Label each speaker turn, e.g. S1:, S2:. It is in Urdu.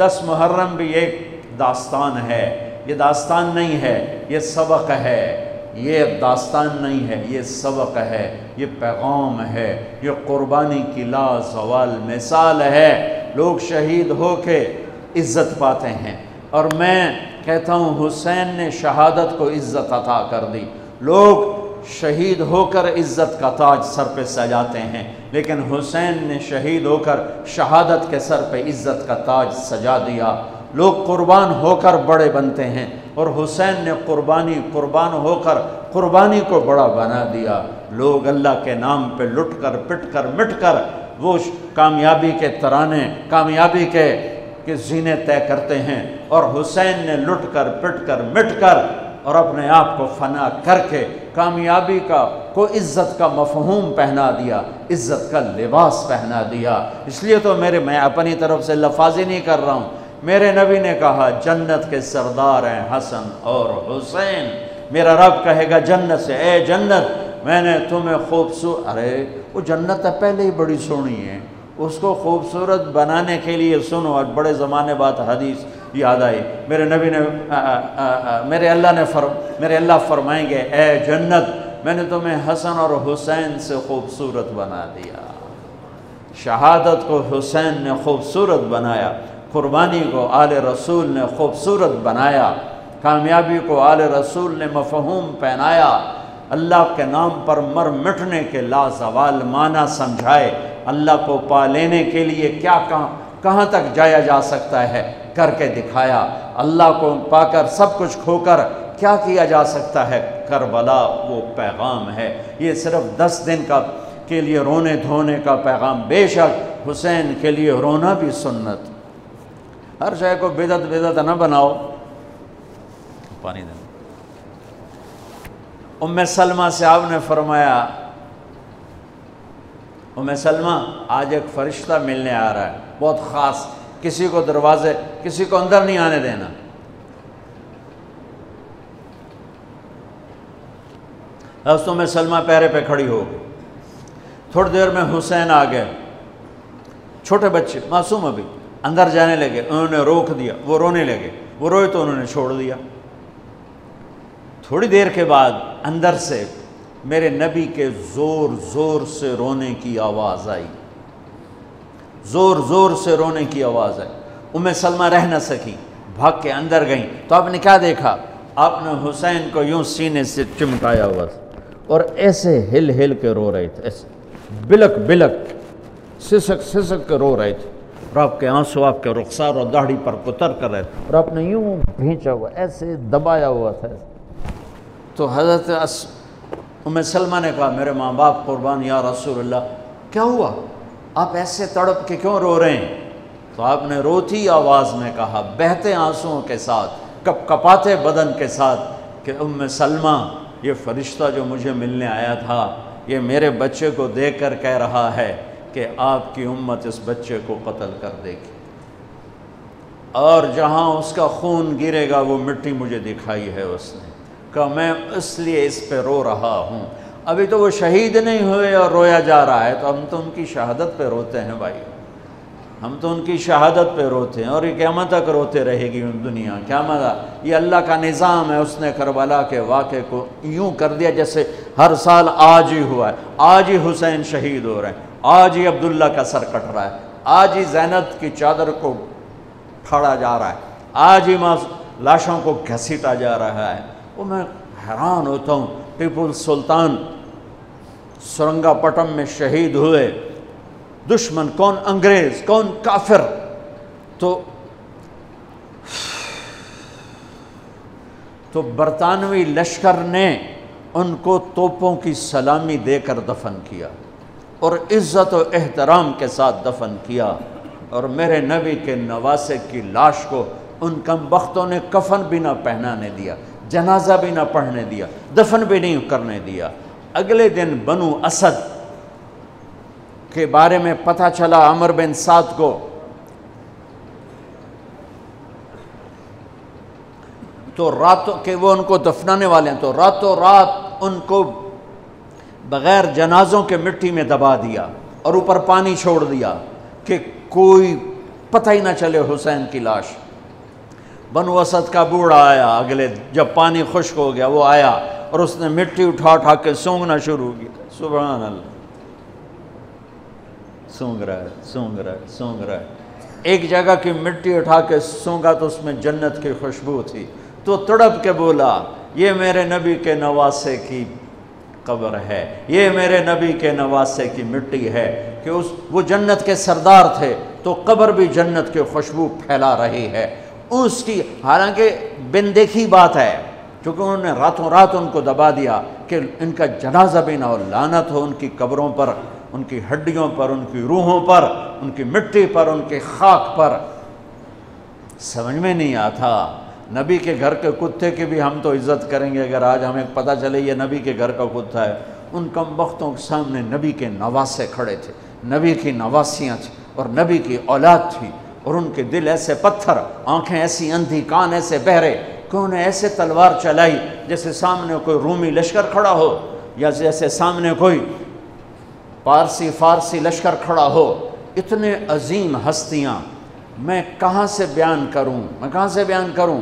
S1: 10 محرم بھی ایک داستان ہے، یہ داستان نہیں ہے، یہ سبق ہے، یہ داستان نہیں ہے، یہ سبق ہے، یہ پیغام ہے، یہ قربانی کی لازوال مثال ہے۔ لوگ شہید ہو کے عزت پاتے ہیں، اور میں کہتا ہوں حسین نے شہادت کو عزت عطا کر دی۔ لوگ شہید ہو کر عزت کا تاج سر پہ سجاتے ہیں، لیکن حسین نے شہید ہو کر شہادت کے سر پہ عزت کا تاج سجا دیا۔ لوگ قربان ہو کر بڑے بنتے ہیں، اور حسین نے قربان ہو کر قربانی کو بڑا بنا دیا۔ لوگ اللہ کے نام پہ لٹ کر پٹ کر مٹ کر وہ کامیابی کے ترانے، کامیابی کے زینے طے کرتے ہیں، اور حسین نے لٹ کر پٹ کر مٹ کر اور اپنے آپ کو فنا کر کے کامیابی کو عزت کا مفہوم پہنا دیا، عزت کا لباس پہنا دیا۔ اس لیے تو میں اپنی طرف سے لفاظی نہیں کر رہا ہوں، میرے نبی نے کہا جنت کے سردار ہیں حسن اور حسین۔ میرا رب کہے گا جنت سے، اے جنت میں نے تمہیں خوبصورت، ارے وہ جنت پہلے ہی بڑی سونی ہے، اس کو خوبصورت بنانے کے لیے سنو، آج بڑے زمانے بعد حدیث یاد آئی، میرے نبی نے میرے اللہ فرمائیں گے اے جنت میں نے تمہیں حسن اور حسین سے خوبصورت بنا دیا۔ شہادت کو حسین نے خوبصورت بنایا، قربانی کو آل رسول نے خوبصورت بنایا، کامیابی کو آل رسول نے مفہوم پہنایا، اللہ کے نام پر مر مٹنے کے لازوال معنی سمجھائے، اللہ کو پا لینے کے لیے کیا کہاں تک جایا جا سکتا ہے کر کے دکھایا، اللہ کو پا کر سب کچھ کھو کر کیا کیا جا سکتا ہے، کربلا وہ پیغام ہے۔ یہ صرف 10 دن کے لیے رونے دھونے کا پیغام، بے شک حسین کے لیے رونا بھی سنت۔ ہر شے کو بدعت نہ بناؤ۔ پانی دیں۔ ام سلمہ سے آپ نے فرمایا ام سلمہ آج ایک فرشتہ ملنے آ رہا ہے، بہت خاص، کسی کو اندر نہیں آنے دینا۔ حضرت ام سلمہ پیرے پہ کھڑی ہو گئی، تھوڑی دیر میں حسین آ گئے، چھوٹے بچے معصوم ابھی، اندر جانے لگے، انہوں نے روک دیا، وہ رونے لگے، وہ روئے تو انہوں نے چھوڑ دیا۔ تھوڑی دیر کے بعد اندر سے میرے نبی کے زور سے رونے کی آواز آئی، زور سے رونے کی آواز آئی۔ ام سلمہ رہ نہ سکی، بھاگ کے اندر گئیں، تو آپ نے کیا دیکھا؟ آپ نے حسین کو یوں سینے سے چمٹایا ہوا اور ایسے ہل کے رو رہے تھے، ایسے بلک سسک کے رو رہے تھے، اور آپ کے آنسو آپ کے رخسار اور داڑھی پر اتر کر رہے تھے، اور آپ نے یوں بھینچا ہوا، ایسے دبایا ہوا تھا۔ تو حضرت ام سلمہ نے کہا میرے ماں باپ قربان یا رسول اللہ، کیا ہوا؟ آپ ایسے تڑپ کے کیوں رو رہے ہیں؟ تو آپ نے روتی آواز میں کہا، بہتے آنسوؤں کے ساتھ، کپاتے بدن کے ساتھ، کہ ام سلمہ یہ فرشتہ جو مجھے ملنے آیا تھا یہ میرے بچے کو دیکھ کر کہہ رہا ہے کہ آپ کی امت اس بچے کو قتل کر دے گی، اور جہاں اس کا خون گرے گا وہ مٹی مجھے دکھائی ہے اس نے، کہ میں اس لیے اس پہ رو رہا ہوں۔ ابھی تو وہ شہید نہیں ہوئے اور رویا جا رہا ہے، تو ہم تو ان کی شہادت پہ روتے ہیں بھائی، ہم تو ان کی شہادت پہ روتے ہیں، اور یہ قیامت تک روتے رہے گی دنیا، قیامت۔ یہ اللہ کا نظام ہے، اس نے کربلا کے واقعے کو یوں کر دیا جیسے ہر سال آج ہی ہوا ہے، آج ہی حسین شہید ہو رہے ہیں، آج ہی عبداللہ کا سر کٹ رہا ہے، آج ہی زینب کی چادر کو پھاڑا جا رہا ہے، آج ہی لاشوں کو گھسیٹا جا رہا ہے۔ وہ میں حیران ہوتا ہوں، ٹیپو سلطان سرنگا پٹم میں شہید ہوئے، دشمن کون انگریز کون کافر، تو برطانوی لشکر نے ان کو توپوں کی سلامی دے کر دفن کیا، اور عزت و احترام کے ساتھ دفن کیا، اور میرے نبی کے نواسے کی لاش کو ان کم بختوں نے کفن بھی نہ پہنانے دیا، جنازہ بھی نہ پڑھنے دیا، دفن بھی نہیں کرنے دیا۔ اگلے دن بنو اسد کے بارے میں پتہ چلا عمر بن سعد کو، تو راتوں کہ وہ ان کو دفنانے والے ہیں، تو راتوں رات ان کو بغیر جنازوں کے مٹی میں دبا دیا اور اوپر پانی چھوڑ دیا کہ کوئی پتہ ہی نہ چلے حسین کی لاش۔ بنو اسد کا بوڑھا آیا، اگلے جب پانی خشک ہو گیا وہ آیا اور اس نے مٹی اٹھا اٹھا کے سونگنا شروع کیا۔ سبحان اللہ، سونگ رہا ہے، سونگ رہا ہے، سونگ رہا ہے۔ ایک جگہ کی مٹی اٹھا کے سونگا تو اس میں جنت کی خوشبو تھی، تو تڑپ کے بولا یہ میرے نبی کے نواسے کی قبر ہے، یہ میرے نبی کے نواسے کی مٹی ہے، کہ وہ جنت کے سردار تھے تو قبر بھی جنت کی خوشبو پھیلا رہی ہے اس کی۔ حالانکہ بن دیکھی بات ہے، کیونکہ انہوں نے راتوں رات ان کو دبا دیا کہ ان کا جنازہ بھی نہ ہو، لعنت ہو ان کی قبروں پر، ان کی ہڈیوں پر، ان کی روحوں پر، ان کی مٹی پر، ان کی خاک پر۔ سمجھ میں نہیں آتا۔ نبی کے گھر کے کتے کی بھی ہم تو عزت کریں گے اگر آج ہمیں پتہ چلے یہ نبی کے گھر کا کتا ہے۔ ان کم بختوں کے سامنے نبی کے نواسے کھڑے تھے، نبی کی نواسیاں تھیں اور نبی کی اولاد تھی، اور ان کے دل ایسے پتھر، آنکھیں ایسی اندھی، کان ایسے بہرے کہ انہیں ایسے تلوار چلائی جیسے سامنے کوئی رومی لشکر کھڑا ہو، یا جیسے سامنے کوئی فارسی لشکر کھڑا ہو۔ اتنے عظیم ہستیاں، میں کہاں سے بیان کروں،